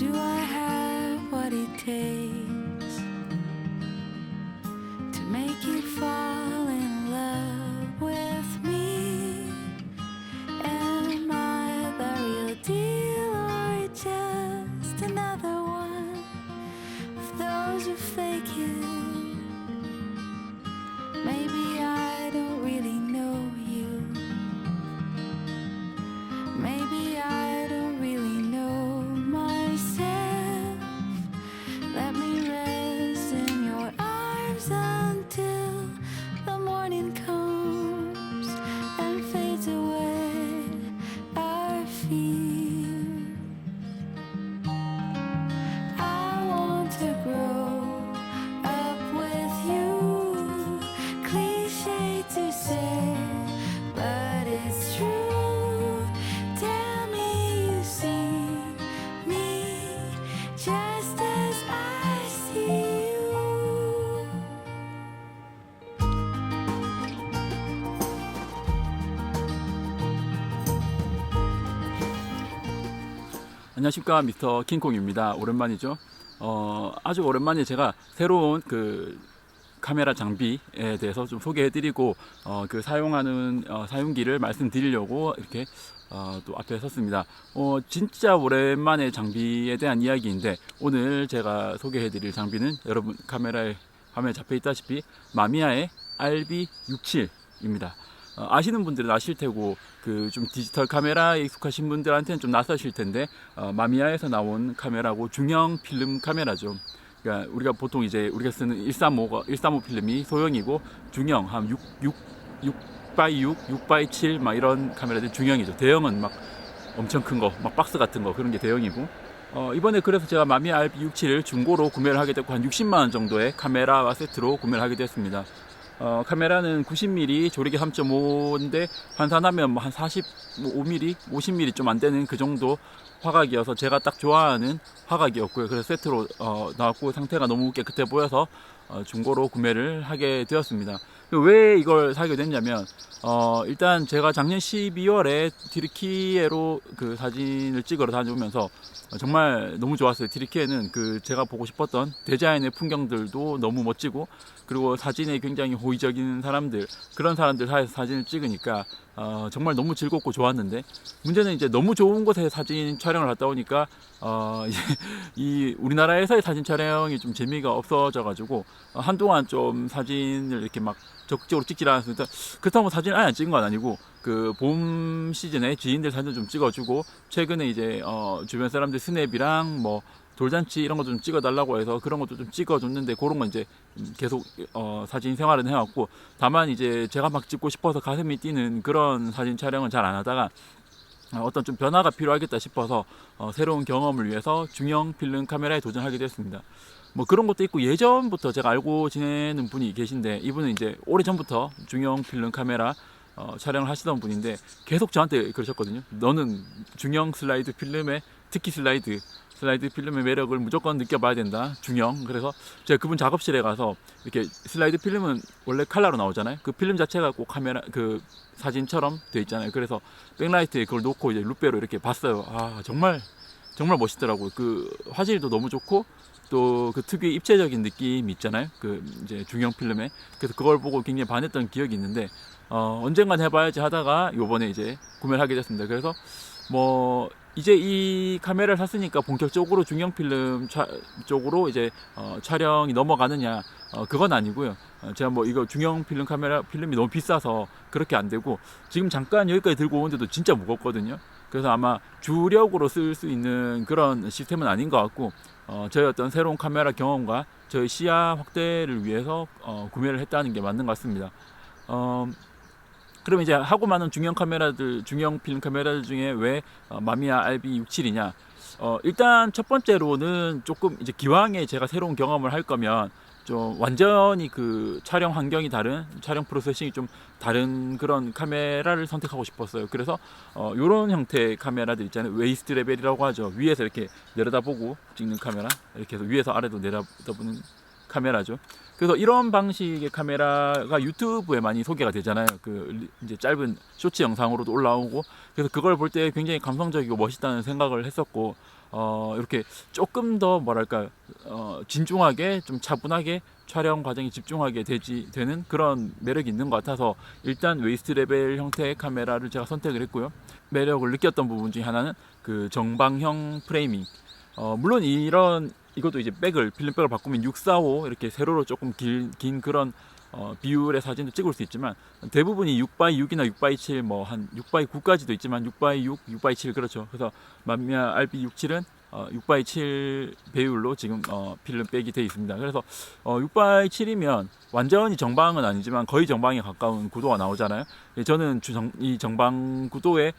Do I have what it takes to make you fall in love with me? Am I the real deal or just another one of those who fake it? Maybe I don't really know you. Maybe I don't really know myself. Let me rest in your arms until the morning comes and fades away our fears. I want to grow up with you. Cliche to say, but it's true. Tell me you see me just as I see you. 안녕하십니까, 미스터 킹콩입니다. 오랜만이죠. 아주 오랜만에 제가 새로운 그 카메라 장비에 대해서 좀 소개해드리고 그 사용하는 사용기를 말씀드리려고 이렇게 또 앞에 섰습니다. 진짜 오랜만에 장비에 대한 이야기인데, 오늘 제가 소개해드릴 장비는 여러분 카메라에 화면에 잡혀 있다시피 마미야의 RB67입니다. 아시는 분들은 아실 테고, 그 좀 디지털 카메라에 익숙하신 분들한테는 좀 낯서실 텐데, 마미야에서 나온 카메라고 중형 필름 카메라죠. 그러니까 우리가 보통 이제 우리가 쓰는 135 필름이 소형이고, 중형 한 6x6, 6x7 막 이런 카메라들 중형이죠. 대형은 막 엄청 큰 거, 막 박스 같은 거, 그런 게 대형이고. 이번에 그래서 제가 마미야 RB67을 중고로 구매를 하게 됐고, 한 60만 원 정도의 카메라와 세트로 구매를 하게 됐습니다. 카메라는 90mm, 조리개 3.5인데 환산하면 뭐 한 45mm, 50mm 좀 안 되는 그 정도 화각이어서 제가 딱 좋아하는 화각이었고요. 그래서 세트로 나왔고, 상태가 너무 깨끗해 보여서 중고로 구매를 하게 되었습니다. 왜 이걸 사게 됐냐면, 일단 제가 작년 12월에 디르키에로 그 사진을 찍으러 다녀오면서 정말 너무 좋았어요. 디르키에는 그 제가 보고 싶었던 대자연의 풍경들도 너무 멋지고, 그리고 사진에 굉장히 호의적인 사람들, 그런 사람들 사이에서 사진을 찍으니까 정말 너무 즐겁고 좋았는데, 문제는 이제 너무 좋은 곳에 사진 촬영을 갔다 오니까 이 우리나라에서의 사진 촬영이 좀 재미가 없어져 가지고 한동안 좀 사진을 이렇게 막 적극적으로 찍지 않았습니다. 그렇다고 사진 아예 안 찍은 건 아니고, 그 봄 시즌에 지인들 사진 좀 찍어주고, 최근에 이제 주변 사람들 스냅이랑 뭐 돌잔치 이런 거 좀 찍어달라고 해서 그런 것도 좀 찍어줬는데, 그런 건 이제 계속 사진 생활은 해왔고, 다만 이제 제가 막 찍고 싶어서 가슴이 뛰는 그런 사진 촬영은 잘 안 하다가 어떤 좀 변화가 필요하겠다 싶어서 새로운 경험을 위해서 중형 필름 카메라에 도전하게 됐습니다. 뭐 그런 것도 있고, 예전부터 제가 알고 지내는 분이 계신데, 이분은 이제 오래전부터 중형 필름 카메라 촬영을 하시던 분인데, 계속 저한테 그러셨거든요. 너는 중형 슬라이드 필름의, 특히 슬라이드 필름의 매력을 무조건 느껴봐야 된다, 중형. 그래서 제가 그분 작업실에 가서, 이렇게 슬라이드 필름은 원래 칼라로 나오잖아요. 그 필름 자체가 꼭 카메라 그 사진처럼 돼 있잖아요. 그래서 백라이트에 그걸 놓고 이제 룻배로 이렇게 봤어요. 정말 멋있더라고요. 그 화질도 너무 좋고, 또 그 특유의 입체적인 느낌이 있잖아요. 그 이제 중형 필름에. 그래서 그걸 보고 굉장히 반했던 기억이 있는데, 언젠간 해봐야지 하다가 요번에 이제 구매를 하게 됐습니다. 그래서 뭐 이제 이 카메라를 샀으니까 본격적으로 중형 필름 쪽으로 이제 촬영이 넘어가느냐, 그건 아니고요. 제가 뭐 이거 중형 필름 카메라 필름이 너무 비싸서 그렇게 안 되고, 지금 잠깐 여기까지 들고 오는데도 진짜 무겁거든요. 그래서 아마 주력으로 쓸 수 있는 그런 시스템은 아닌 것 같고, 저희 어떤 새로운 카메라 경험과 저희 시야 확대를 위해서 구매를 했다는 게 맞는 것 같습니다. 그러면 이제 하고 많은 중형 필름 카메라들 중에 왜 마미야 RB67이냐? 일단 첫 번째로는 조금 이제 기왕에 제가 새로운 경험을 할 거면 좀 완전히 그 촬영 환경이 다른, 촬영 프로세싱이 좀 다른 그런 카메라를 선택하고 싶었어요. 그래서 요런 형태의 카메라들 있잖아요. 웨이스트 레벨이라고 하죠. 위에서 이렇게 내려다보고 찍는 카메라, 이렇게 해서 위에서 아래로 내려다보는 카메라죠. 그래서 이런 방식의 카메라가 유튜브에 많이 소개가 되잖아요. 그 이제 짧은 쇼츠 영상으로도 올라오고, 그래서 그걸 볼 때 굉장히 감성적이고 멋있다는 생각을 했었고, 이렇게 조금 더 뭐랄까 진중하게 좀 차분하게 촬영 과정에 집중하게 되는 그런 매력이 있는 것 같아서 일단 웨이스트 레벨 형태의 카메라를 제가 선택을 했고요. 매력을 느꼈던 부분 중에 하나는 그 정방형 프레이밍. 물론 이것도 이제 필름백을 바꾸면 645 이렇게 세로로 조금 긴 그런 비율의 사진도 찍을 수 있지만 대부분이 6x6이나 6x7 뭐 한 6x9까지도 있지만 6x6, 6x7 그렇죠. 그래서 만미야 RB67은 6x7 배율로 지금 필름백이 되어 있습니다. 그래서 6x7이면 완전히 정방은 아니지만 거의 정방에 가까운 구도가 나오잖아요. 저는 이 정방 구도의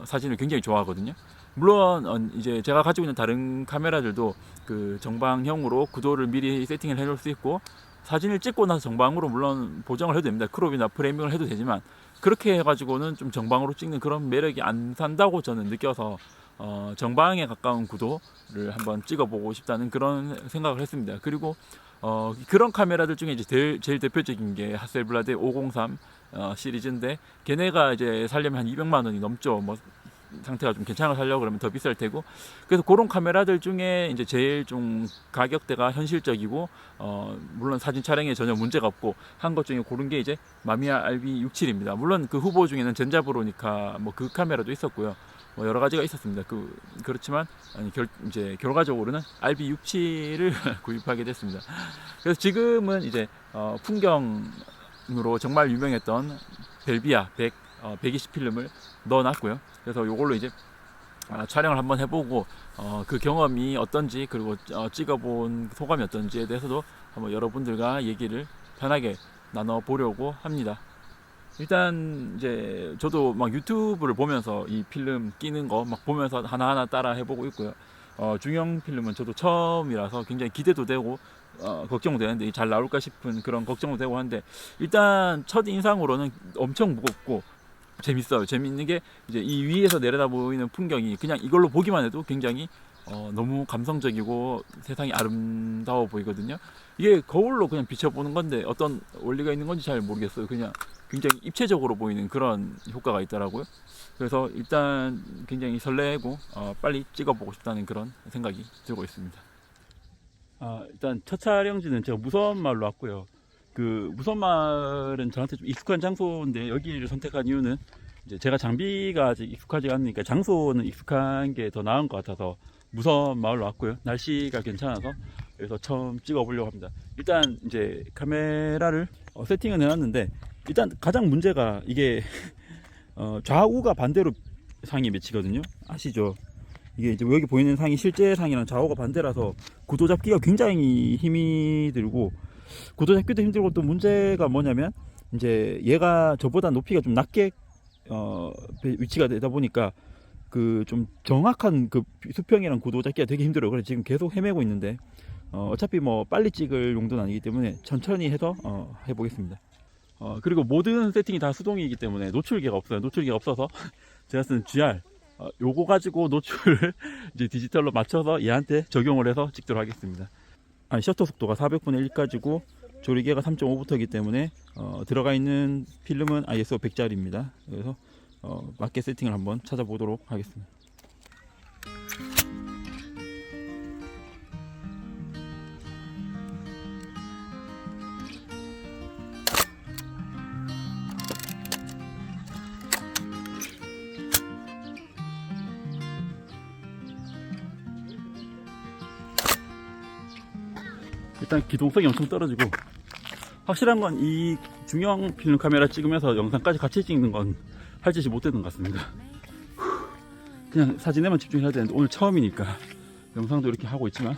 사진을 굉장히 좋아하거든요. 물론 이제 제가 가지고 있는 다른 카메라들도 그 정방형으로 구도를 미리 세팅을 해놓을 수 있고 사진을 찍고 나서 정방으로 물론 보정을 해도 됩니다. 크롭이나 프레이밍을 해도 되지만 그렇게 해가지고는 좀 정방으로 찍는 그런 매력이 안 산다고 저는 느껴서 정방에 가까운 구도를 한번 찍어보고 싶다는 그런 생각을 했습니다. 그리고 그런 카메라들 중에 이제 제일 대표적인 게 하셀블라드 503 시리즈인데 걔네가 이제 살려면 한 200만 원이 넘죠. 뭐 상태가 좀 괜찮아 살려고 그러면 더 비쌀 테고. 그래서 그런 카메라들 중에 이제 제일 좀 가격대가 현실적이고 물론 사진 촬영에 전혀 문제가 없고 한 것 중에 고른 게 이제 마미야 RB67입니다. 물론 그 후보 중에는 젠자브로니카 뭐 그 카메라도 있었고요. 뭐 여러 가지가 있었습니다. 그렇지만 이제 결과적으로는 RB67을 구입하게 됐습니다. 그래서 지금은 이제 풍경으로 정말 유명했던 벨비아 120 필름을 넣어놨고요. 그래서 이걸로 이제 촬영을 한번 해보고 그 경험이 어떤지 그리고 찍어본 소감이 어떤지에 대해서도 한번 여러분들과 얘기를 편하게 나눠보려고 합니다. 일단 이제 저도 막 유튜브를 보면서 이 필름 끼는 거 막 보면서 하나하나 따라 해보고 있고요. 중형 필름은 저도 처음이라서 굉장히 기대도 되고 걱정도 되는데 잘 나올까 싶은 그런 걱정도 되고 한데 일단 첫 인상으로는 엄청 무겁고 재밌어요. 재밌는 게 이제 이 위에서 내려다 보이는 풍경이 그냥 이걸로 보기만 해도 굉장히 너무 감성적이고 세상이 아름다워 보이거든요. 이게 거울로 그냥 비춰보는 건데 어떤 원리가 있는 건지 잘 모르겠어요. 그냥 굉장히 입체적으로 보이는 그런 효과가 있더라고요. 그래서 일단 굉장히 설레고 빨리 찍어보고 싶다는 그런 생각이 들고 있습니다. 일단 첫 촬영지는 제가 무선마을로 왔고요. 그 무선마을은 저한테 좀 익숙한 장소인데 여기를 선택한 이유는 이제 제가 장비가 아직 익숙하지 않으니까 장소는 익숙한 게 더 나은 것 같아서 무선마을로 왔고요. 날씨가 괜찮아서 그래서 처음 찍어보려고 합니다. 일단 이제 카메라를 세팅은 해놨는데 일단 가장 문제가 이게 좌우가 반대로 상이 맺히거든요. 아시죠? 이게 이제 여기 보이는 상이 실제 상이랑 좌우가 반대라서 구도 잡기가 굉장히 힘이 들고 구도 잡기도 힘들고 또 문제가 뭐냐면 이제 얘가 저보다 높이가 좀 낮게 위치가 되다 보니까 그 좀 정확한 그 수평이랑 구도 잡기가 되게 힘들어요. 그래서 지금 계속 헤매고 있는데 어차피 뭐 빨리 찍을 용도는 아니기 때문에 천천히 해서 해보겠습니다. 그리고 모든 세팅이 다 수동이기 때문에 노출계가 없어요. 노출계가 없어서 제가 쓰는 GR 요거 가지고 노출을 이제 디지털로 맞춰서 얘한테 적용을 해서 찍도록 하겠습니다. 셔터 속도가 400분의 1 가지고 조리개가 3.5부터이기 때문에 들어가 있는 필름은 ISO 100짜리입니다. 그래서 맞게 세팅을 한번 찾아보도록 하겠습니다. 일단 기동성이 엄청 떨어지고 확실한 건 이 중형 필름 카메라 찍으면서 영상까지 같이 찍는 건 할 짓이 못 되는 것 같습니다. 그냥 사진에만 집중해야 되는데 오늘 처음이니까 영상도 이렇게 하고 있지만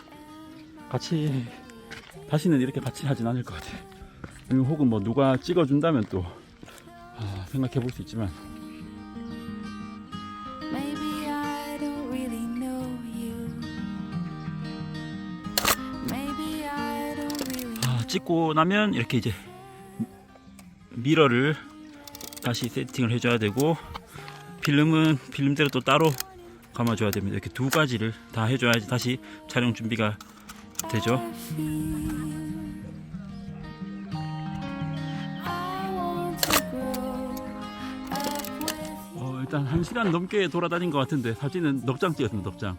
다시는 이렇게 같이 하진 않을 것 같아요. 혹은 뭐 누가 찍어준다면 또 생각해 볼 수 있지만 Maybe I don't really know you. Maybe I don't really. 찍고 나면 이렇게 이제 미러를 다시 세팅을 해줘야 되고 필름은 필름대로 또 따로 감아줘야 됩니다. 이렇게 두 가지를 다 해줘야지 다시 촬영 준비가 되죠. 일단 1시간 넘게 돌아다닌 것 같은데 사진은 넉 장 찍었습니다. 넉 장.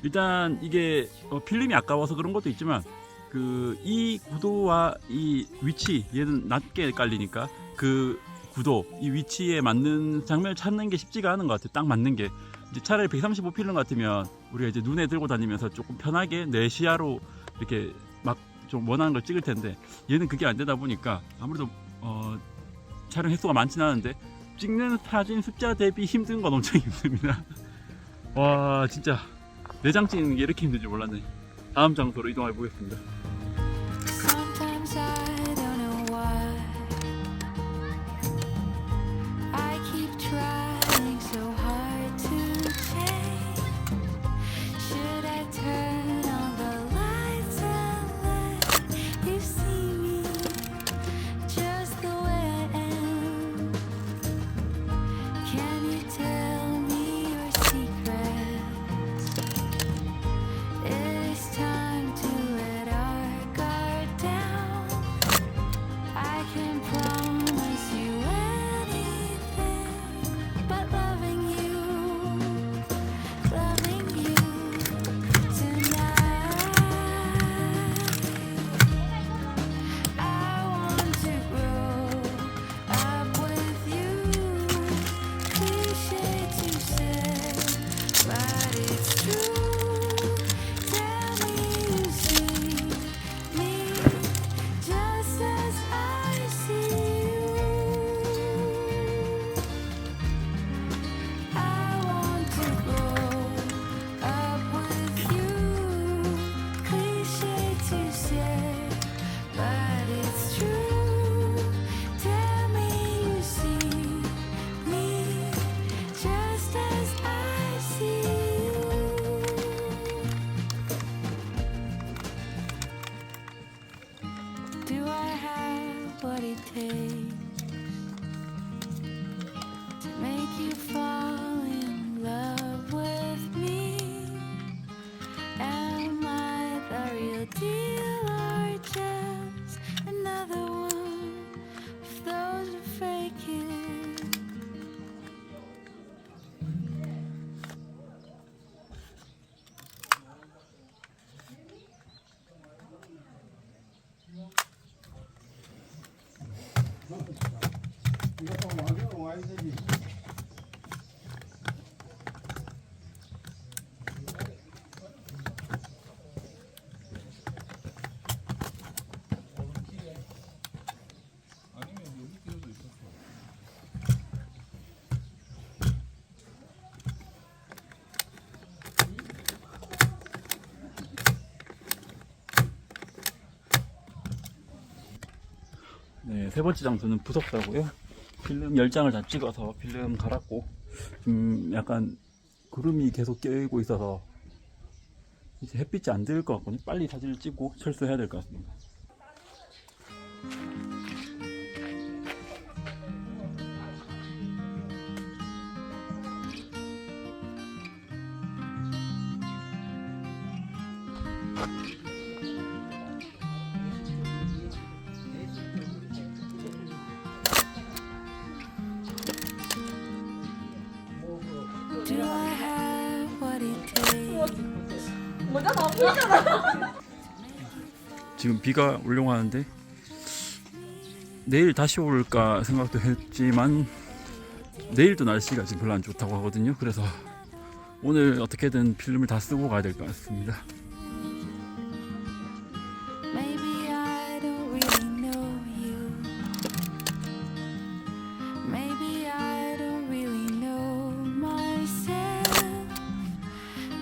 일단 이게 필름이 아까워서 그런 것도 있지만 그 이 구도와 이 위치, 얘는 낮게 깔리니까 그 구도, 이 위치에 맞는 장면을 찾는 게 쉽지가 않은 것 같아요. 딱 맞는 게. 이제 차라리 135 필름 같으면 우리가 이제 눈에 들고 다니면서 조금 편하게 내 시야로 이렇게 막 좀 원하는 걸 찍을 텐데, 얘는 그게 안 되다 보니까 아무래도 촬영 횟수가 많진 않은데 찍는 사진 숫자 대비 힘든 건 엄청 힘듭니다. 와, 진짜 내장 찍는 게 이렇게 힘든 줄 몰랐네. 다음 장소로 이동해 보겠습니다. Sometimes I don't know why I keep trying so hard to change. Should I turn on the lights and let you see me just the way I am? Can you tell me your secrets? It is time to let our guard down. I can promise you anything but loving you tonight. I want to grow up with you. Cliche to say, but it's true. Tell me you see me just as I see you. I want to grow up with you. Cliche to say, but it's true. Tell me you see me just as I see you. Do I have what it takes to make you fall in love with me? Am I the real deal or just another one of those who fake it? 네, 세 번째 장소는 부석사고요. 필름 10장을 다 찍어서 필름 갈았고, 약간 구름이 계속 껴있고 있어서 이제 햇빛이 안 들 것 같거든요. 빨리 사진을 찍고 철수해야 될 것 같습니다. Do I have what it takes? 지금 비가 오려고 하는데 내일 다시 올까 생각도 했지만 내일도 날씨가 지금 별로 안 좋다고 하거든요. 그래서 오늘 어떻게든 필름을 다 쓰고 가야 될 것 같습니다. Maybe I don't really know you. Maybe I don't really know myself.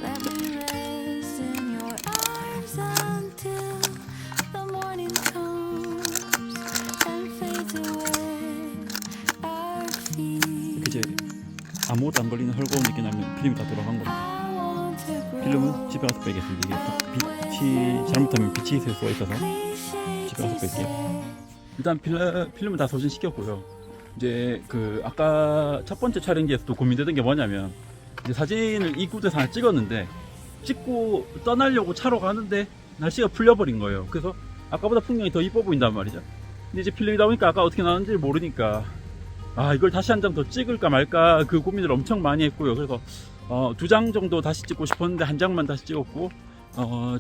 Let me rest in your arms until the morning comes and fades away our feet. 이제 아무것도 안 걸리는 헐거운 느낌 나면 필름이 다 돌아간 겁니다. I want to grow 필름은 집에 가서 빼겠습니다. 이게 빛이 잘못하면 빛이 셀 수가 있어서 집에 가서 뺄게요. 일단 필름은 다 소진시켰고요. 이제 그 아까 첫 번째 촬영지에서도 고민되던 게 뭐냐면 이제 사진을 이 구도에서 하나 찍었는데 찍고 떠나려고 차로 가는데 날씨가 풀려버린 거예요. 그래서 아까보다 풍경이 더 이뻐 보인단 말이죠. 근데 이제 필름이다 보니까 아까 어떻게 나왔는지 모르니까 이걸 다시 한 장 더 찍을까 말까 그 고민을 엄청 많이 했고요. 그래서 2장 정도 다시 찍고 싶었는데 한 장만 다시 찍었고,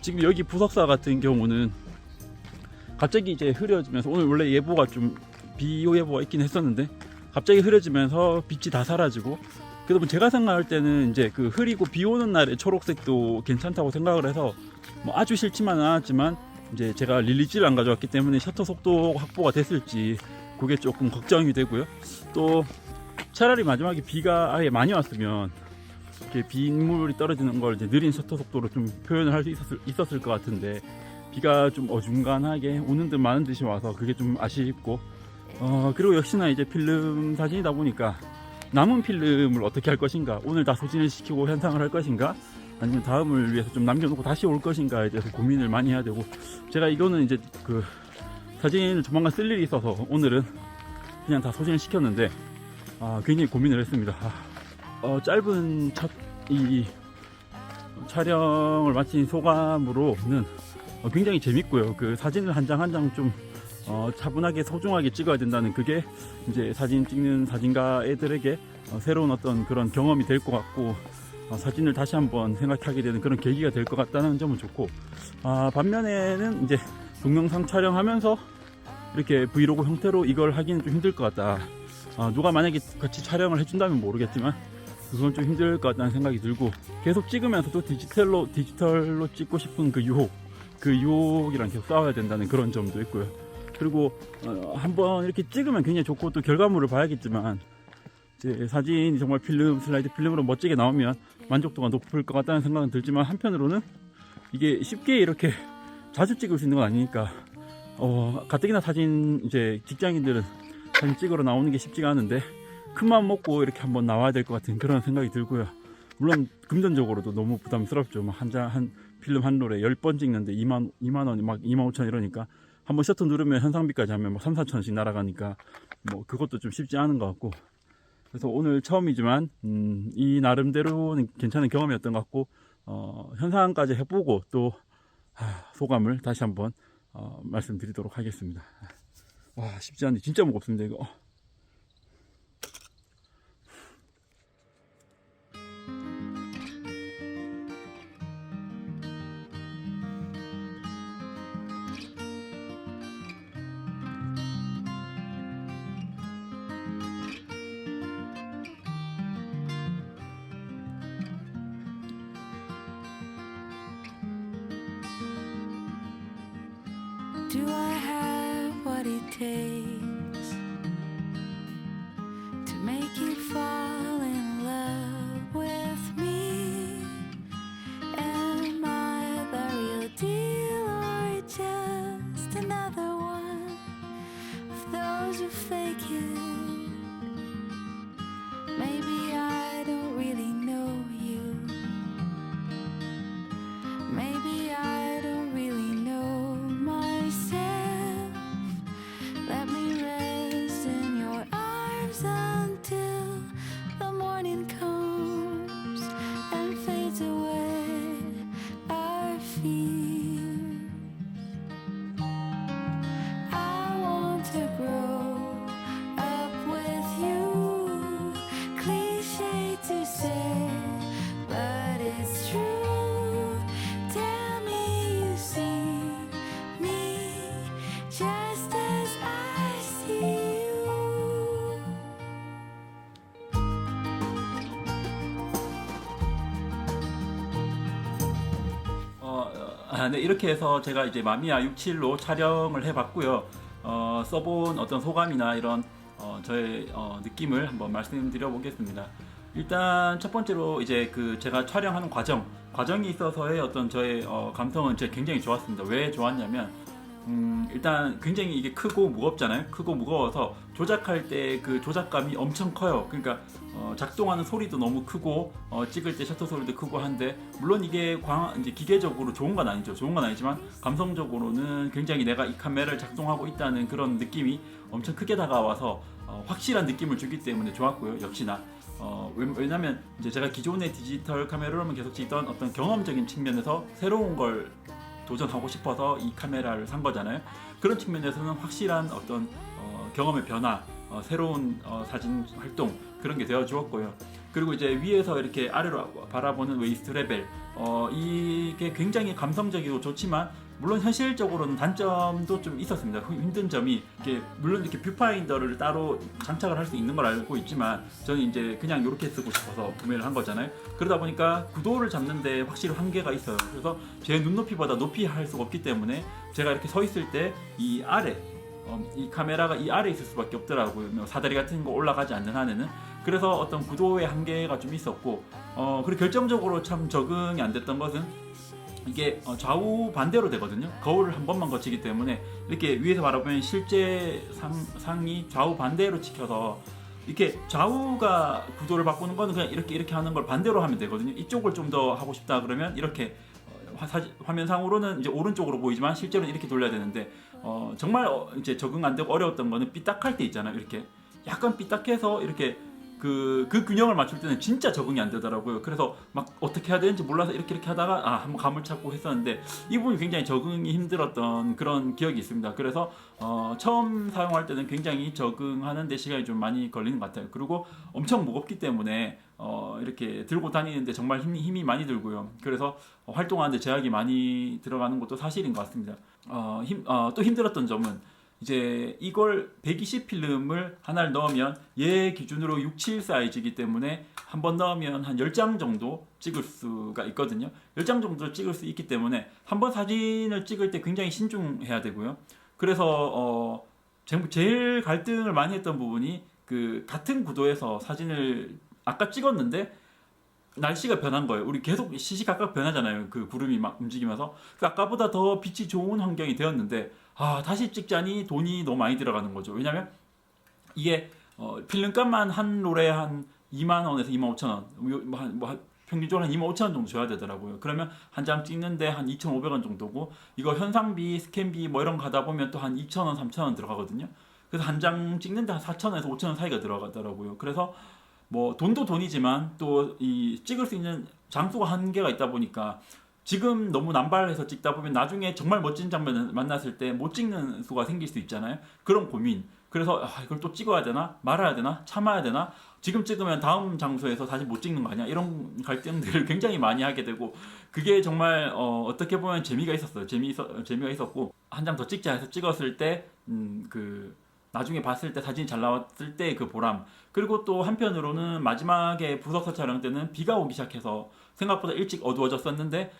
지금 여기 부석사 같은 경우는 갑자기 이제 흐려지면서, 오늘 원래 예보가 좀 비 예보가 있긴 했었는데 갑자기 흐려지면서 빛이 다 사라지고, 그래서 제가 생각할 때는 이제 그 흐리고 비 오는 날에 초록색도 괜찮다고 생각을 해서 뭐 아주 싫지만은 않았지만, 이제 제가 릴리지를 안 가져왔기 때문에 셔터 속도 확보가 됐을지 그게 조금 걱정이 되고요. 또 차라리 마지막에 비가 아예 많이 왔으면 이렇게 빗물이 떨어지는 걸 이제 느린 셔터 속도로 좀 표현을 할 수 있었을 것 같은데, 비가 좀 어중간하게 오는 듯 마는 듯이 와서 그게 좀 아쉽고, 그리고 역시나 이제 필름 사진이다 보니까 남은 필름을 어떻게 할 것인가, 오늘 다 소진을 시키고 현상을 할 것인가, 아니면 다음을 위해서 좀 남겨놓고 다시 올 것인가에 대해서 고민을 많이 해야 되고, 제가 이거는 이제 그 사진을 조만간 쓸 일이 있어서 오늘은 그냥 다 소진을 시켰는데, 굉장히 고민을 했습니다. 짧은 첫 이 촬영을 마친 소감으로는 굉장히 재밌고요. 그 사진을 한 장 한 장 좀 차분하게 소중하게 찍어야 된다는, 그게 이제 사진 찍는 사진가 애들에게 새로운 어떤 그런 경험이 될 것 같고, 사진을 다시 한번 생각하게 되는 그런 계기가 될 것 같다는 점은 좋고, 반면에는 이제 동영상 촬영하면서 이렇게 브이로그 형태로 이걸 하기는 좀 힘들 것 같다. 누가 만약에 같이 촬영을 해준다면 모르겠지만 그건 좀 힘들 것 같다는 생각이 들고, 계속 찍으면서도 디지털로 찍고 싶은 그 유혹이랑 계속 싸워야 된다는 그런 점도 있고요. 그리고 한번 이렇게 찍으면 굉장히 좋고, 또 결과물을 봐야겠지만 이제 사진이 정말 슬라이드 필름으로 멋지게 나오면 만족도가 높을 것 같다는 생각은 들지만, 한편으로는 이게 쉽게 이렇게 자주 찍을 수 있는 건 아니니까, 가뜩이나 사진 이제 직장인들은 사진 찍으러 나오는 게 쉽지가 않은데 큰 마음 먹고 이렇게 한번 나와야 될 것 같은 그런 생각이 들고요. 물론 금전적으로도 너무 부담스럽죠. 한 필름 한 롤에 10번 찍는데 2만 원이 막 2만 5천 이러니까, 한번 셔터 누르면 현상비까지 하면 뭐 3, 4천씩 날아가니까 뭐 그것도 좀 쉽지 않은 것 같고, 그래서 오늘 처음이지만 이 나름대로는 괜찮은 경험이었던 것 같고, 현상까지 해보고 또 소감을 다시 한번 말씀드리도록 하겠습니다. 와, 쉽지 않네. 진짜 무겁습니다 이거. Do I have what it takes to make you fall in love with me? Am I the real deal or just another one of those who fake it? Maybe I don't really know you. Maybe I don't really know myself. Let me rest in your arms until the morning comes and fades away our fears. I want to grow up with you. Cliche to say, but it's true. Tell me you see me just as I see you. 네, 이렇게 해서 제가 이제 마미야 67로 촬영을 해봤고요. 써본 어떤 소감이나 이런 저의 느낌을 한번 말씀드려 보겠습니다. 일단 첫 번째로 이제 그 제가 촬영하는 과정이 있어서의 어떤 저의 감성은 굉장히 좋았습니다. 왜 좋았냐면, 일단 굉장히 이게 크고 무겁잖아요. 크고 무거워서 조작할 때 그 조작감이 엄청 커요. 그러니까 작동하는 소리도 너무 크고, 찍을 때 셔터 소리도 크고 한데, 물론 이게 이제 기계적으로 좋은 건 아니죠. 좋은 건 아니지만 감성적으로는 굉장히 내가 이 카메라를 작동하고 있다는 그런 느낌이 엄청 크게 다가와서 확실한 느낌을 주기 때문에 좋았고요. 역시나 왜냐면 이제 제가 기존의 디지털 카메라로만 계속 찍던 어떤 경험적인 측면에서 새로운 걸 도전하고 싶어서 이 카메라를 산 거잖아요. 그런 측면에서는 확실한 어떤 경험의 변화, 새로운 사진 활동 그런 게 되어 주었고요. 그리고 이제 위에서 이렇게 아래로 바라보는 웨이스트 레벨, 이게 굉장히 감성적이고 좋지만 물론 현실적으로는 단점도 좀 있었습니다. 힘든 점이 이게 물론 이렇게 뷰파인더를 따로 장착을 할 수 있는 걸 알고 있지만 저는 이제 그냥 이렇게 쓰고 싶어서 구매를 한 거잖아요. 그러다 보니까 구도를 잡는데 확실히 한계가 있어요. 그래서 제 눈높이보다 높이 할 수가 없기 때문에 제가 이렇게 서 있을 때 이 아래 이 카메라가 이 아래에 있을 수밖에 없더라고요. 사다리 같은 거 올라가지 않는 한에는. 그래서 어떤 구도의 한계가 좀 있었고, 그리고 결정적으로 참 적응이 안 됐던 것은 이게 좌우 반대로 되거든요. 거울을 한 번만 거치기 때문에 이렇게 위에서 바라보면 실제 상이 좌우 반대로 찍혀서 이렇게 좌우가 구도를 바꾸는 거는 그냥 이렇게 하는 걸 반대로 하면 되거든요. 이쪽을 좀 더 하고 싶다 그러면 이렇게 화면상으로는 이제 오른쪽으로 보이지만 실제로는 이렇게 돌려야 되는데 정말 이제 적응 안 되고 어려웠던 거는 삐딱할 때 있잖아요. 이렇게 약간 삐딱해서 이렇게 그 균형을 맞출 때는 진짜 적응이 안 되더라고요. 그래서 막 어떻게 해야 되는지 몰라서 이렇게 하다가 한번 감을 찾고 했었는데 이 부분이 굉장히 적응이 힘들었던 그런 기억이 있습니다. 그래서 처음 사용할 때는 굉장히 적응하는 데 시간이 좀 많이 걸리는 것 같아요. 그리고 엄청 무겁기 때문에 이렇게 들고 다니는데 정말 힘이 많이 들고요. 그래서 활동하는데 제약이 많이 들어가는 것도 사실인 것 같습니다. 또 힘들었던 점은 이제 이걸 120 필름을 하나를 넣으면 얘 기준으로 67 사이즈이기 때문에 한 번 넣으면 한 10장 정도 찍을 수가 있거든요. 10장 정도 찍을 수 있기 때문에 한 번 사진을 찍을 때 굉장히 신중해야 되고요. 그래서 제일 갈등을 많이 했던 부분이 그 같은 구도에서 사진을 아까 찍었는데 날씨가 변한 거예요. 우리 계속 시시각각 변하잖아요. 그 구름이 막 움직이면서. 그 아까보다 더 빛이 좋은 환경이 되었는데 다시 찍자니 돈이 너무 많이 들어가는 거죠. 왜냐면 이게 필름값만 한 롤에 한 2만 원에서 2만 5천 원, 평균적으로 한 2만 5천 원 정도 줘야 되더라고요. 그러면 한 장 찍는데 한 2,500원 정도고 이거 현상비, 스캔비 뭐 이런 거 가다 보면 또 한 2,000원, 3,000원 들어가거든요. 그래서 한 장 찍는데 한 4,000원에서 5,000원 사이가 들어가더라고요. 그래서 뭐 돈도 돈이지만 또 이 찍을 수 있는 장소가 한계가 있다 보니까 지금 너무 남발해서 찍다 보면 나중에 정말 멋진 장면을 만났을 때 못 찍는 수가 생길 수 있잖아요. 그런 고민. 그래서 이걸 또 찍어야 되나 말아야 되나 참아야 되나 지금 찍으면 다음 장소에서 다시 못 찍는 거 아니야 이런 갈등들을 굉장히 많이 하게 되고 그게 정말 어떻게 보면 재미가 있었어요. 재미가 있었고 한 장 더 찍자 해서 찍었을 때 그 나중에 봤을 때 사진이 잘 나왔을 때 그 보람 그리고 또 한편으로는 마지막에 부석사 촬영 때는 비가 오기 시작해서 생각보다 일찍 어두워졌었는데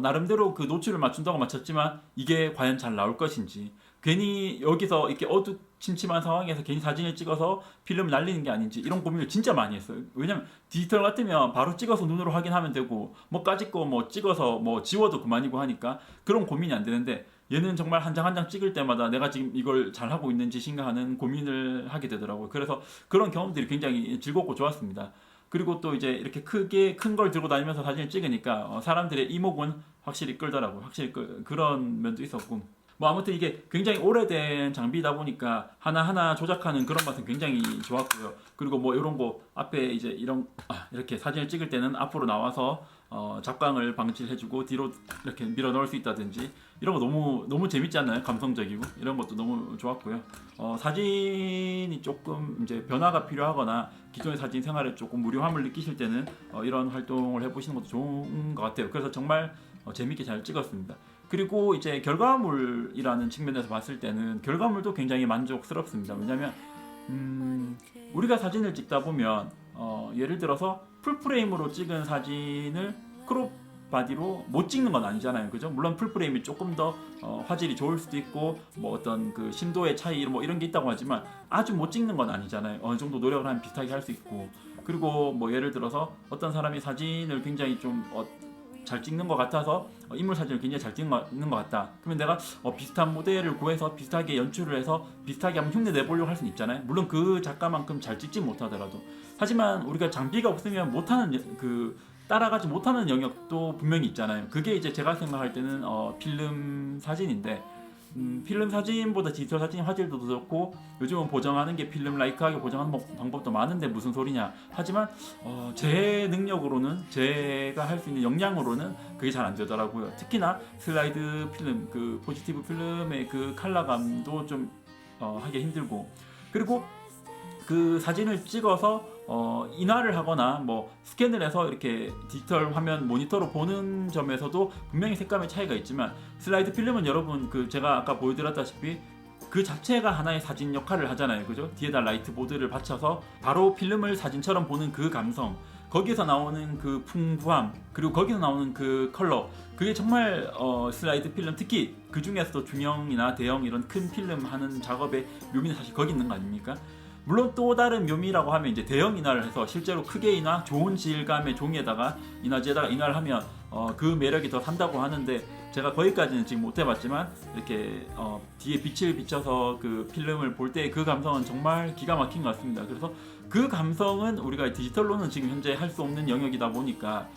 나름대로 그 노출을 맞춘다고 맞췄지만 이게 과연 잘 나올 것인지 괜히 여기서 이렇게 어두침침한 상황에서 괜히 사진을 찍어서 필름을 날리는 게 아닌지 이런 고민을 진짜 많이 했어요. 왜냐면 디지털 같으면 바로 찍어서 눈으로 확인하면 되고 뭐 까짓 거 뭐 찍어서 뭐 지워도 그만이고 하니까 그런 고민이 안 되는데 얘는 정말 한 장 한 장 찍을 때마다 내가 지금 이걸 잘하고 있는지 생각하는 고민을 하게 되더라고요. 그래서 그런 경험들이 굉장히 즐겁고 좋았습니다. 그리고 또 이제 이렇게 큰 걸 들고 다니면서 사진을 찍으니까 사람들의 이목은 확실히 끌더라고요. 확실히 그런 면도 있었고 뭐 아무튼 이게 굉장히 오래된 장비다 보니까 하나하나 조작하는 그런 맛은 굉장히 좋았고요. 그리고 뭐 이런 거 앞에 이제 이렇게 사진을 찍을 때는 앞으로 나와서 잡광을 방지를 해주고 뒤로 이렇게 밀어 넣을 수 있다든지 이런 거 너무 재밌지 않나요? 감성적이고 이런 것도 너무 좋았고요. 사진이 조금 이제 변화가 필요하거나 기존의 사진 생활에 조금 무료함을 느끼실 때는 이런 활동을 해보시는 것도 좋은 것 같아요. 그래서 정말 재밌게 잘 찍었습니다. 그리고 이제 결과물이라는 측면에서 봤을 때는 결과물도 굉장히 만족스럽습니다. 왜냐면 우리가 사진을 찍다 보면 예를 들어서 풀프레임으로 찍은 사진을 크롭 바디로 못 찍는 건 아니잖아요. 그죠? 물론 풀프레임이 조금 더 화질이 좋을 수도 있고 뭐 어떤 그 심도의 차이 뭐 이런 게 있다고 하지만 아주 못 찍는 건 아니잖아요. 어느 정도 노력을 하면 비슷하게 할 수 있고 그리고 뭐 예를 들어서 어떤 사람이 사진을 굉장히 좀 잘 찍는 것 같아서 인물 사진을 굉장히 잘 찍는 것 같다. 그러면 내가 비슷한 모델을 구해서 비슷하게 연출을 해서 비슷하게 한번 흉내 내보려고 할 수는 있잖아요. 물론 그 작가만큼 잘 찍지 못하더라도 하지만 우리가 장비가 없으면 못하는 따라가지 못하는 영역도 분명히 있잖아요. 그게 이제 제가 생각할 때는 필름 사진인데 필름 사진보다 디지털 사진이 화질도 더 좋고 요즘은 보정하는 게 필름 라이크하게 보정하는 방법도 많은데 무슨 소리냐 하지만 제 능력으로는 제가 할 수 있는 역량으로는 그게 잘 안 되더라고요. 특히나 슬라이드 필름 그 포지티브 필름의 그 컬러감도 좀 하기 힘들고 그리고 그 사진을 찍어서 인화를 하거나 뭐 스캔을 해서 이렇게 디지털 화면 모니터로 보는 점에서도 분명히 색감의 차이가 있지만, 슬라이드 필름은 여러분 그 제가 아까 보여드렸다시피 그 자체가 하나의 사진 역할을 하잖아요, 그죠? 뒤에다 라이트 보드를 받쳐서 바로 필름을 사진처럼 보는 그 감성, 거기에서 나오는 그 풍부함, 그리고 거기서 나오는 그 컬러, 그게 정말 슬라이드 필름, 특히 그 중에서도 중형이나 대형 이런 큰 필름 하는 작업의 묘미는 사실 거기 있는 거 아닙니까? 물론 또 다른 묘미라고 하면 이제 대형 인화를 해서 실제로 크게 인화, 좋은 질감의 종이에다가 인화지에다가 인화를 하면 그 매력이 더 산다고 하는데, 제가 거기까지는 지금 못 해봤지만 이렇게 뒤에 빛을 비춰서 그 필름을 볼 때 그 감성은 정말 기가 막힌 것 같습니다. 그래서 그 감성은 우리가 디지털로는 지금 현재 할 수 없는 영역이다 보니까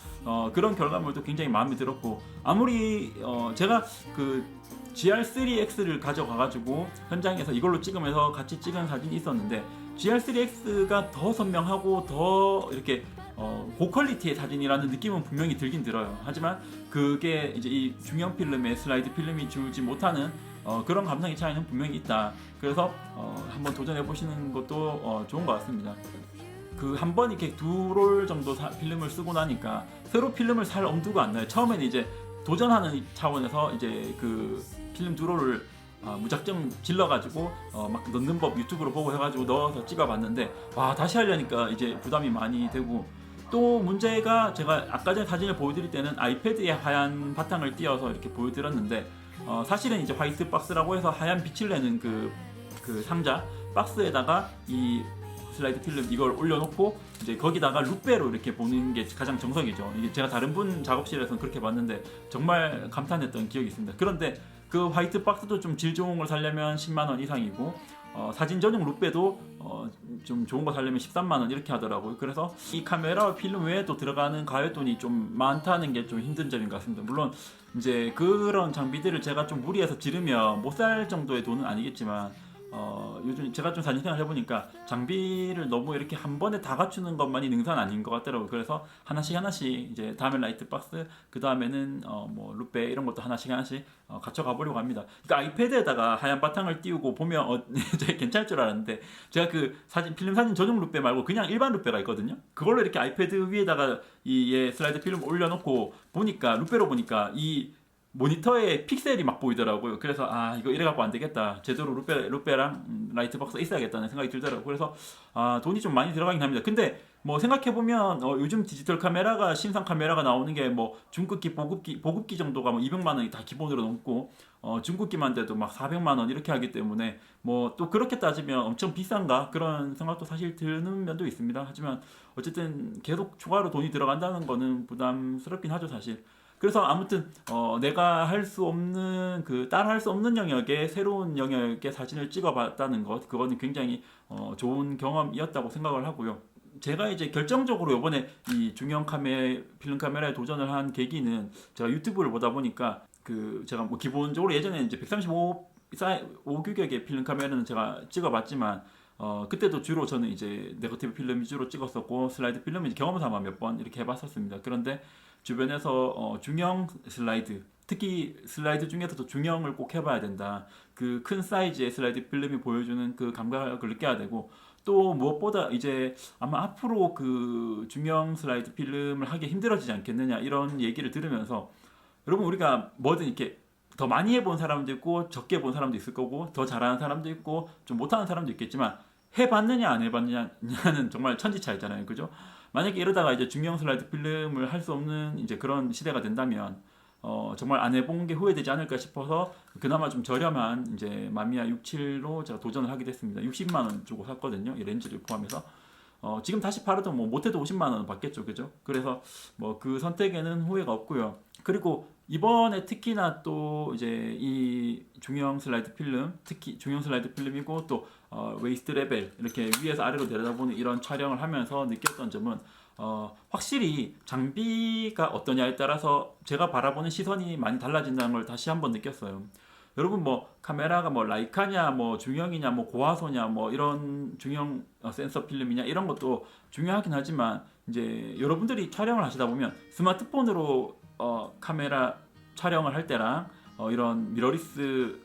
그런 결과물도 굉장히 마음에 들었고, 아무리 제가 그 GR3X를 가져가가지고 현장에서 이걸로 찍으면서 같이 찍은 사진이 있었는데, GR3X가 더 선명하고 더 이렇게 고퀄리티의 사진이라는 느낌은 분명히 들긴 들어요. 하지만 그게 이제 이 중형 필름의 슬라이드 필름이 주지 못하는 그런 감성의 차이는 분명히 있다. 그래서 한번 도전해 보시는 것도 좋은 것 같습니다. 그 한 번 이렇게 두 롤 정도 필름을 쓰고 나니까 새로 필름을 살 엄두가 안 나요. 처음에는 이제 도전하는 차원에서 이제 그 필름 두 롤을 무작정 질러가지고 막 넣는 법 유튜브로 보고 해가지고 넣어서 찍어봤는데, 와, 다시 하려니까 이제 부담이 많이 되고, 또 문제가 제가 아까 전에 사진을 보여드릴 때는 아이패드에 하얀 바탕을 띄워서 이렇게 보여드렸는데, 사실은 이제 화이트 박스라고 해서 하얀 빛을 내는 그 상자 박스에다가 이 슬라이드 필름 이걸 올려놓고 이제 거기다가 루페로 이렇게 보는 게 가장 정석이죠. 이게 제가 다른 분 작업실에서는 그렇게 봤는데 정말 감탄했던 기억이 있습니다. 그런데 그 화이트 박스도 좀 질 좋은 걸 사려면 10만원 이상이고, 사진 전용 루페도 좀 좋은 거 사려면 13만원 이렇게 하더라고요. 그래서 이 카메라와 필름 외에 또 들어가는 가외돈이 좀 많다는 게 좀 힘든 점인 것 같습니다. 물론 이제 그런 장비들을 제가 좀 무리해서 지르면 못 살 정도의 돈은 아니겠지만, 요즘 제가 좀 사진 생활 해보니까 장비를 너무 이렇게 한 번에 다 갖추는 것만이 능사는 아닌 것 같더라고요. 그래서 하나씩 이제 다음에 라이트 박스, 그 다음에는 뭐 루페 이런 것도 하나씩 갖춰 가보려고 합니다. 그러니까 아이패드에다가 하얀 바탕을 띄우고 보면 되게 괜찮을 줄 알았는데, 제가 그 필름 사진 전용 루페 말고 그냥 일반 루페가 있거든요. 그걸로 이렇게 아이패드 위에다가 이 슬라이드 필름 올려놓고 보니까, 루페로 보니까 이 모니터에 픽셀이 막 보이더라고요. 그래서 이거 이래갖고 안 되겠다, 제대로 루페랑 라이트 박스 있어야겠다는 생각이 들더라고요. 그래서 돈이 좀 많이 들어가긴 합니다. 근데 뭐 생각해보면 요즘 디지털 카메라가, 신상 카메라가 나오는 게 뭐 중급기, 보급기 정도가 뭐 200만 원이 다 기본으로 넘고, 중급기만 돼도 막 400만 원 이렇게 하기 때문에 뭐 또 그렇게 따지면 엄청 비싼가 그런 생각도 사실 드는 면도 있습니다. 하지만 어쨌든 계속 추가로 돈이 들어간다는 거는 부담스럽긴 하죠, 사실. 그래서 아무튼 내가 할 수 없는 따라 할 수 없는 영역에, 새로운 영역에 사진을 찍어봤다는 것, 그거는 굉장히 좋은 경험이었다고 생각을 하고요. 제가 이제 결정적으로 이번에 이 중형 필름 카메라에 도전을 한 계기는, 제가 유튜브를 보다 보니까 제가 뭐 기본적으로 예전에 이제 135 규격의 필름 카메라는 제가 찍어봤지만, 그때도 주로 저는 이제 네거티브 필름 위주로 찍었었고, 슬라이드 필름은 이제 경험 삼아 몇 번 이렇게 해봤었습니다. 그런데 주변에서 중형 슬라이드, 특히 슬라이드 중에서도 중형을 꼭 해봐야 된다, 그 큰 사이즈의 슬라이드 필름이 보여주는 그 감각을 느껴야 되고, 또 무엇보다 이제 아마 앞으로 그 중형 슬라이드 필름을 하기 힘들어지지 않겠느냐 이런 얘기를 들으면서, 여러분 우리가 뭐든 이렇게 더 많이 해본 사람도 있고 적게 본 사람도 있을 거고, 더 잘하는 사람도 있고 좀 못하는 사람도 있겠지만, 해봤느냐 안 해봤느냐는 정말 천지 차이잖아요, 그죠? 만약에 이러다가 이제 중형 슬라이드 필름을 할 수 없는 이제 그런 시대가 된다면, 정말 안 해본 게 후회되지 않을까 싶어서 그나마 좀 저렴한 이제 마미야 67로 제가 도전을 하게 됐습니다. 60만 원 주고 샀거든요, 이 렌즈를 포함해서. 지금 다시 팔아도 뭐 못해도 50만 원 받겠죠, 그죠? 그래서 뭐 그 선택에는 후회가 없고요. 그리고 이번에 특히나 또 이제 이 중형 슬라이드 필름, 특히 중형 슬라이드 필름이고 또 웨이스트 레벨 이렇게 위에서 아래로 내려다보는 이런 촬영을 하면서 느꼈던 점은, 확실히 장비가 어떠냐에 따라서 제가 바라보는 시선이 많이 달라진다는 걸 다시 한번 느꼈어요. 여러분 뭐 카메라가 뭐 라이카냐, 뭐 중형이냐, 뭐 고화소냐, 뭐 이런 중형 센서 필름이냐 이런 것도 중요하긴 하지만, 이제 여러분들이 촬영을 하시다 보면 스마트폰으로 카메라 촬영을 할 때랑 이런 미러리스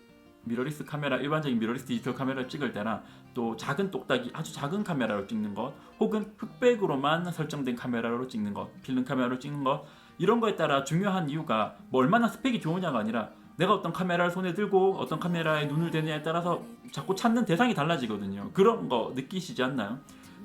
카메라, 일반적인 미러리스 디지털 카메라를 찍을 때랑 또 작은 똑딱이 아주 작은 카메라로 찍는 것, 혹은 흑백으로만 설정된 카메라로 찍는 것, 필름 카메라로 찍는 것, 이런 거에 따라 중요한 이유가 뭐 얼마나 스펙이 좋으냐가 아니라 내가 어떤 카메라를 손에 들고 어떤 카메라에 눈을 대느냐에 따라서 자꾸 찾는 대상이 달라지거든요. 그런 거 느끼시지 않나요?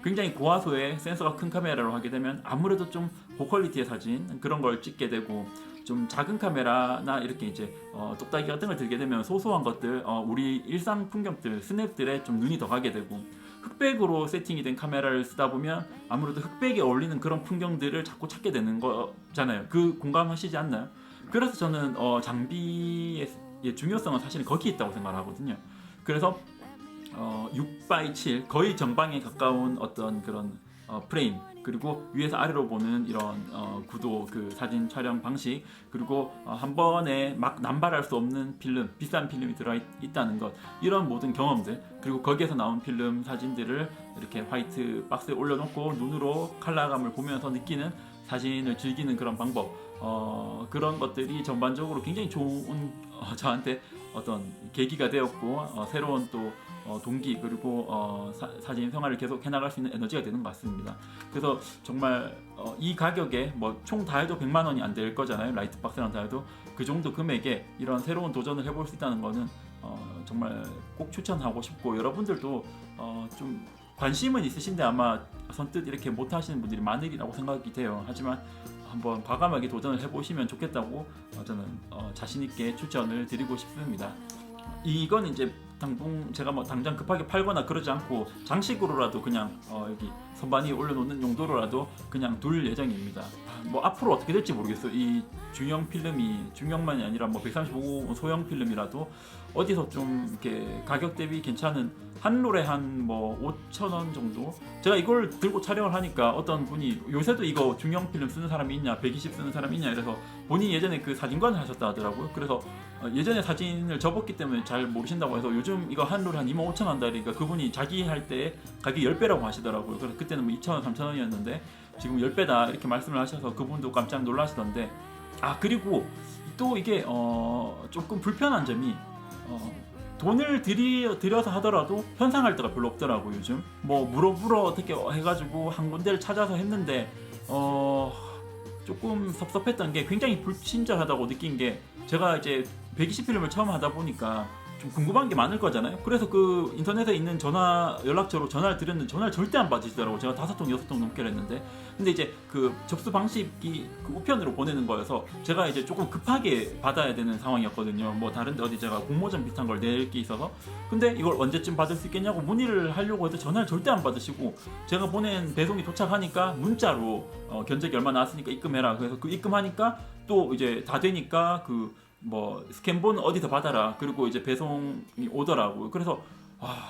굉장히 고화소의 센서가 큰 카메라로 하게 되면 아무래도 좀 고퀄리티의 사진 그런 걸 찍게 되고, 좀 작은 카메라나 이렇게 이제 똑딱이 같은 걸 들게 되면 소소한 것들, 우리 일상 풍경들, 스냅들에 좀 눈이 더 가게 되고, 흑백으로 세팅이 된 카메라를 쓰다 보면 아무래도 흑백에 어울리는 그런 풍경들을 자꾸 찾게 되는 거잖아요. 그 공감하시지 않나요? 그래서 저는 장비의 중요성은 사실은 거기 있다고 생각하거든요. 그래서 6x7 거의 정방에 가까운 어떤 그런 프레임, 그리고 위에서 아래로 보는 이런 구도, 그 사진 촬영 방식, 그리고 한 번에 막 남발할 수 없는 필름, 비싼 필름이 들어있다는 것, 이런 모든 경험들, 그리고 거기에서 나온 필름 사진들을 이렇게 화이트 박스에 올려놓고 눈으로 컬러감을 보면서 느끼는, 사진을 즐기는 그런 방법, 그런 것들이 전반적으로 굉장히 좋은 저한테 어떤 계기가 되었고, 새로운 또 동기, 그리고 사진 생활을 계속 해나갈 수 있는 에너지가 되는 것 같습니다. 그래서 정말 이 가격에 뭐 총 다 해도 100만 원이 안 될 거잖아요. 라이트박스랑 다 해도 그 정도 금액에 이런 새로운 도전을 해볼 수 있다는 거는 정말 꼭 추천하고 싶고, 여러분들도 좀 관심은 있으신데 아마 선뜻 이렇게 못 하시는 분들이 많으리라고 생각이 돼요. 하지만 한번 과감하게 도전을 해보시면 좋겠다고 저는 자신 있게 추천을 드리고 싶습니다. 이건 이제 제가 뭐 당장 급하게 팔거나 그러지 않고 장식으로라도 그냥 여기 선반 위에 올려놓는 용도로라도 그냥 둘 예정입니다. 뭐 앞으로 어떻게 될지 모르겠어요. 이 중형 필름이, 중형만이 아니라 뭐 135 소형 필름이라도 어디서 좀 이렇게 가격 대비 괜찮은, 한 롤에 한 뭐 5,000원 정도? 제가 이걸 들고 촬영을 하니까 어떤 분이 요새도 이거 중형 필름 쓰는 사람이 있냐, 120 쓰는 사람이 있냐, 이래서 본인이 예전에 그 사진관을 하셨다 하더라고요. 그래서 예전에 사진을 접었기 때문에 잘 모르신다고 해서 요즘 이거 한 롤에 한 25,000원 한다니까, 그분이 자기 할 때 가격이 10배라고 하시더라고요. 그래서 그때는 뭐 2,000원, 3,000원이었는데 지금 10배다 이렇게 말씀을 하셔서 그분도 깜짝 놀라시던데, 그리고 또 이게 조금 불편한 점이 돈을 들여서 하더라도 현상할 데가 별로 없더라고요. 요즘 뭐 물어보러 어떻게 해가지고 한 군데를 찾아서 했는데 조금 섭섭했던 게, 굉장히 불친절하다고 느낀 게, 제가 이제 120 필름을 처음 하다 보니까 좀 궁금한 게 많을 거잖아요. 그래서 그 인터넷에 있는 연락처로 전화를 드렸는데 전화를 절대 안 받으시더라고요. 제가 5통, 6통 넘게 했는데, 근데 이제 그 접수 방식이 그 우편으로 보내는 거여서 제가 이제 조금 급하게 받아야 되는 상황이었거든요. 뭐 다른데 어디 제가 공모전 비슷한 걸 낼 게 있어서. 근데 이걸 언제쯤 받을 수 있겠냐고 문의를 하려고 해도 전화를 절대 안 받으시고, 제가 보낸 배송이 도착하니까 문자로 견적이 얼마 나왔으니까 입금해라. 그래서 그 입금하니까 또 이제 다 되니까 뭐 스캔본 어디서 받아라, 그리고 이제 배송이 오더라고요. 그래서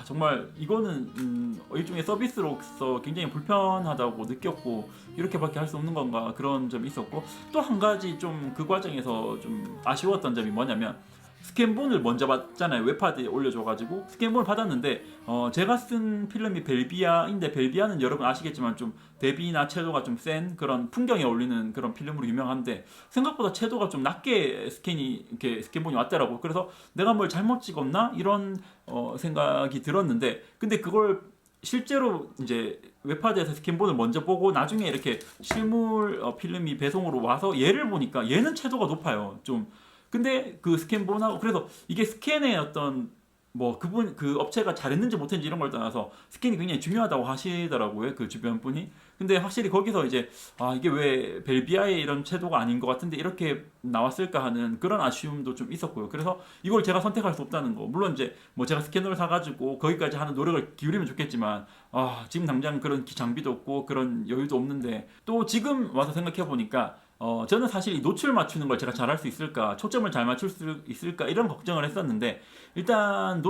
정말 이거는 일종의 서비스로서 굉장히 불편하다고 느꼈고, 이렇게밖에 할 수 없는 건가, 그런 점이 있었고, 또 한 가지 좀 그 과정에서 좀 아쉬웠던 점이 뭐냐면, 스캔본을 먼저 받잖아요. 웹하드에 올려줘가지고 스캔본을 받았는데 제가 쓴 필름이 벨비아인데, 벨비아는 여러분 아시겠지만 좀 대비나 채도가 좀 센 그런 풍경에 어울리는 그런 필름으로 유명한데, 생각보다 채도가 좀 낮게 스캔본이 왔더라고요. 그래서 내가 뭘 잘못 찍었나 이런 생각이 들었는데, 근데 그걸 실제로 이제 웹하드에서 스캔본을 먼저 보고 나중에 이렇게 실물 필름이 배송으로 와서 얘를 보니까 얘는 채도가 높아요. 좀. 근데 그 스캔본하고, 그래서 이게 스캔의 어떤 뭐 그 업체가 잘했는지 못했는지 이런 걸 떠나서 스캔이 굉장히 중요하다고 하시더라고요. 그 주변 분이. 근데 확실히 거기서 이제 이게 왜 벨비아의 이런 채도가 아닌 것 같은데 이렇게 나왔을까 하는 그런 아쉬움도 좀 있었고요. 그래서 이걸 제가 선택할 수 없다는 거. 물론 이제 뭐 제가 스캐너를 사가지고 거기까지 하는 노력을 기울이면 좋겠지만 지금 당장 그런 장비도 없고 그런 여유도 없는데, 또 지금 와서 생각해 보니까 저는 사실 이 노출 맞추는 걸 제가 잘할 수 있을까, 초점을 잘 맞출 수 있을까, 이런 걱정을 했었는데, 일단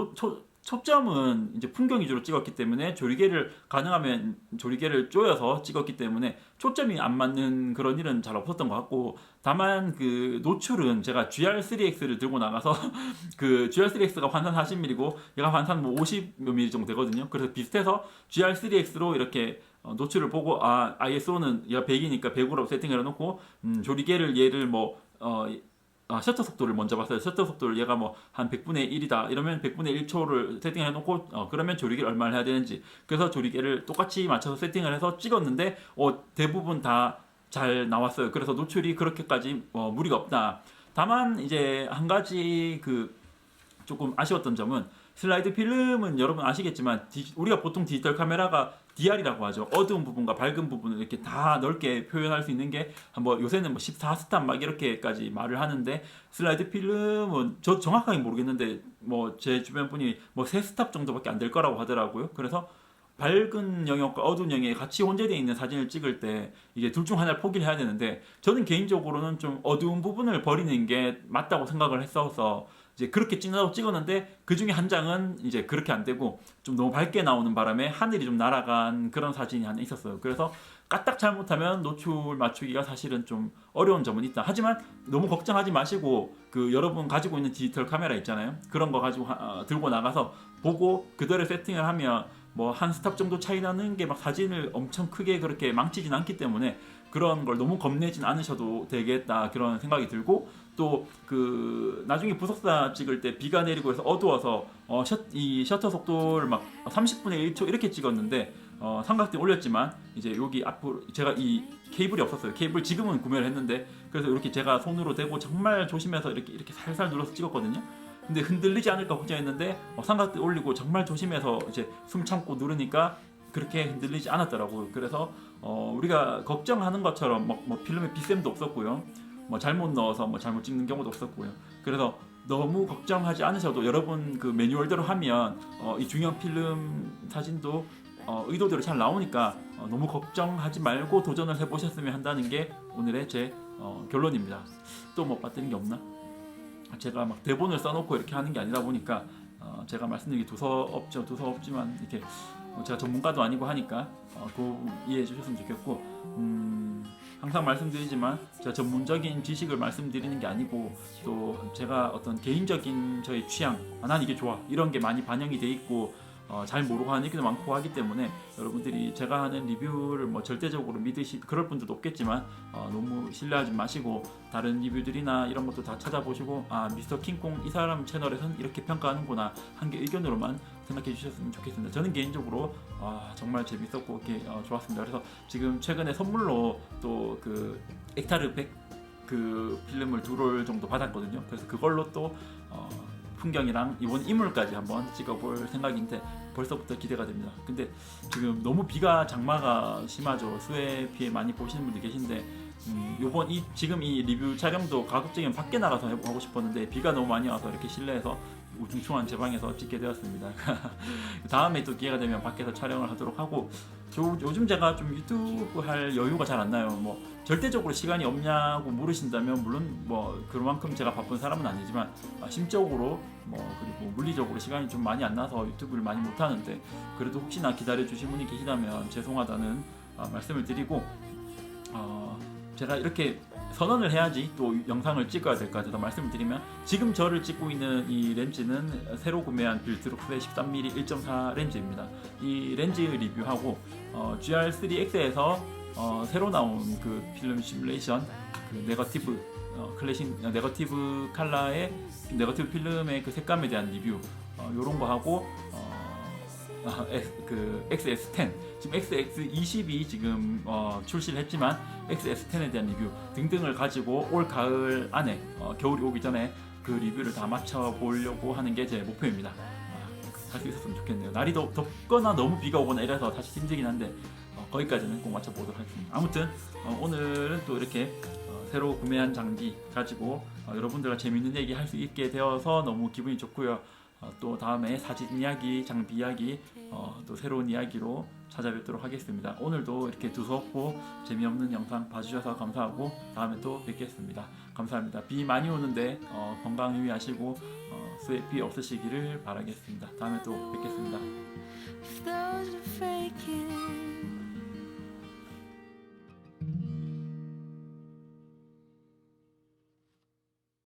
초점은 이제 풍경 위주로 찍었기 때문에 조리개를 가능하면 조리개를 조여서 찍었기 때문에 초점이 안 맞는 그런 일은 잘 없었던 것 같고, 다만 그 노출은 제가 GR3X를 들고 나가서 그 GR3X가 환산 40mm고 얘가 환산 뭐 50mm 정도 되거든요. 그래서 비슷해서 GR3X로 이렇게 노출을 보고 ISO는 얘가 100이니까 100으로 세팅을 해놓고 조리개를 얘를 뭐 셔터 속도를 먼저 봤어요. 셔터 속도를 얘가 뭐 한 100분의 1이다 이러면 100분의 1초를 세팅해 놓고 그러면 조리개를 얼마를 해야 되는지, 그래서 조리개를 똑같이 맞춰서 세팅을 해서 찍었는데 대부분 다 잘 나왔어요. 그래서 노출이 그렇게까지 무리가 없다. 다만 이제 한 가지 조금 아쉬웠던 점은, 슬라이드 필름은 여러분 아시겠지만 우리가 보통 디지털 카메라가 DR이라고 하죠. 어두운 부분과 밝은 부분을 이렇게 다 넓게 표현할 수 있는 게 요새는 14스탑 막 이렇게까지 말을 하는데, 슬라이드 필름은 저 정확하게 모르겠는데 제 주변 분이 3스탑 정도밖에 안 될 거라고 하더라고요. 그래서 밝은 영역과 어두운 영역이 같이 혼재되어 있는 사진을 찍을 때 이게 둘 중 하나를 포기를 해야 되는데, 저는 개인적으로는 좀 어두운 부분을 버리는 게 맞다고 생각을 했어서 이제 그렇게 찍었는데, 그 중에 한 장은 이제 그렇게 안 되고 좀 너무 밝게 나오는 바람에 하늘이 좀 날아간 그런 사진이 하나 있었어요. 그래서 까딱 잘못하면 노출 맞추기가 사실은 좀 어려운 점은 있다. 하지만 너무 걱정하지 마시고 여러분 가지고 있는 디지털 카메라 있잖아요. 그런 거 가지고 들고 나가서 보고 그대로 세팅을 하면 한 스탑 정도 차이 나는 게 막 사진을 엄청 크게 그렇게 망치진 않기 때문에 그런 걸 너무 겁내진 않으셔도 되겠다, 그런 생각이 들고, 또 나중에 부석사 찍을 때 비가 내리고 해서 어두워서 이 셔터 속도를 막 30분의 1초 이렇게 찍었는데 삼각대 올렸지만 이제 여기 앞으로 제가 이 케이블이 없었어요. 케이블 지금은 구매를 했는데, 그래서 이렇게 제가 손으로 대고 정말 조심해서 이렇게 살살 눌러서 찍었거든요. 근데 흔들리지 않을까 걱정했는데 삼각대 올리고 정말 조심해서 이제 숨 참고 누르니까 그렇게 흔들리지 않았더라고요. 그래서 우리가 걱정하는 것처럼 필름에 빗샘도 없었고요. 잘못 넣어서 잘못 찍는 경우도 없었고요. 그래서 너무 걱정하지 않으셔도, 여러분 매뉴얼대로 하면 이 중형 필름 사진도 의도대로 잘 나오니까 너무 걱정하지 말고 도전을 해보셨으면 한다는 게 오늘의 제 결론입니다. 또 빠뜨린 게 없나? 제가 막 대본을 써놓고 이렇게 하는 게 아니다 보니까 제가 말씀드린 게 두서없지만 이렇게 제가 전문가도 아니고 하니까 이해해 주셨으면 좋겠고, 항상 말씀드리지만 제가 전문적인 지식을 말씀드리는 게 아니고, 또 제가 어떤 개인적인 저의 취향, 난 이게 좋아 이런 게 많이 반영이 돼 있고 잘 모르고 하는 얘기도 많고 하기 때문에, 여러분들이 제가 하는 리뷰를 절대적으로 그럴 분들도 없겠지만 너무 신뢰하지 마시고 다른 리뷰들이나 이런 것도 다 찾아보시고, 미스터 킹콩 이 사람 채널에서는 이렇게 평가하는구나 한 게 의견으로만 생각해 주셨으면 좋겠습니다. 저는 개인적으로 정말 재밌었고 좋았습니다. 그래서 지금 최근에 선물로 또 엑타르 100 필름을 2롤 정도 받았거든요. 그래서 그걸로 또 풍경이랑 이번 인물까지 한번 찍어볼 생각인데 벌써부터 기대가 됩니다. 근데 지금 너무 장마가 심하죠. 수해 피해 많이 보시는 분들 계신데, 지금 이 리뷰 촬영도 가급적이면 밖에 나가서 하고 싶었는데 비가 너무 많이 와서 이렇게 실내에서 우중충한 제 방에서 찍게 되었습니다. 다음에 또 기회가 되면 밖에서 촬영을 하도록 하고, 요즘 제가 좀 유튜브 할 여유가 잘 안 나요. 절대적으로 시간이 없냐고 물으신다면 물론 그만큼 제가 바쁜 사람은 아니지만 심적으로 그리고 물리적으로 시간이 좀 많이 안 나서 유튜브를 많이 못 하는데, 그래도 혹시나 기다려 주신 분이 계시다면 죄송하다는 말씀을 드리고, 제가 이렇게 선언을 해야지 또 영상을 찍어야 될 것 같아서 말씀을 드리면, 지금 저를 찍고 있는 이 렌즈는 새로 구매한 빌트록스의 13mm 1.4 렌즈입니다. 이 렌즈 리뷰하고 GR3X에서 새로 나온 필름 시뮬레이션 네거티브 컬러의 네거티브 필름의 색감에 대한 리뷰 요런 거 하고, XS10 지금 XX20이 지금 출시를 했지만 XS10에 대한 리뷰 등등을 가지고 올 가을 안에 겨울이 오기 전에 리뷰를 다 맞춰 보려고 하는 게 제 목표입니다. 할 수 있었으면 좋겠네요. 날이 덥거나 너무 비가 오거나 이래서 사실 힘들긴 한데 거기까지는 꼭 맞춰 보도록 하겠습니다. 아무튼 오늘은 또 이렇게 새로 구매한 장비 가지고 여러분들과 재밌는 얘기 할 수 있게 되어서 너무 기분이 좋고요. 또 다음에 사진 이야기, 장비 이야기, 또 새로운 이야기로 찾아뵙도록 하겠습니다. 오늘도 이렇게 두서없고 재미없는 영상 봐주셔서 감사하고 다음에 또 뵙겠습니다. 감사합니다. 비 많이 오는데 건강 유의하시고 수해 피해 없으시기를 바라겠습니다. 다음에 또 뵙겠습니다. If those are faking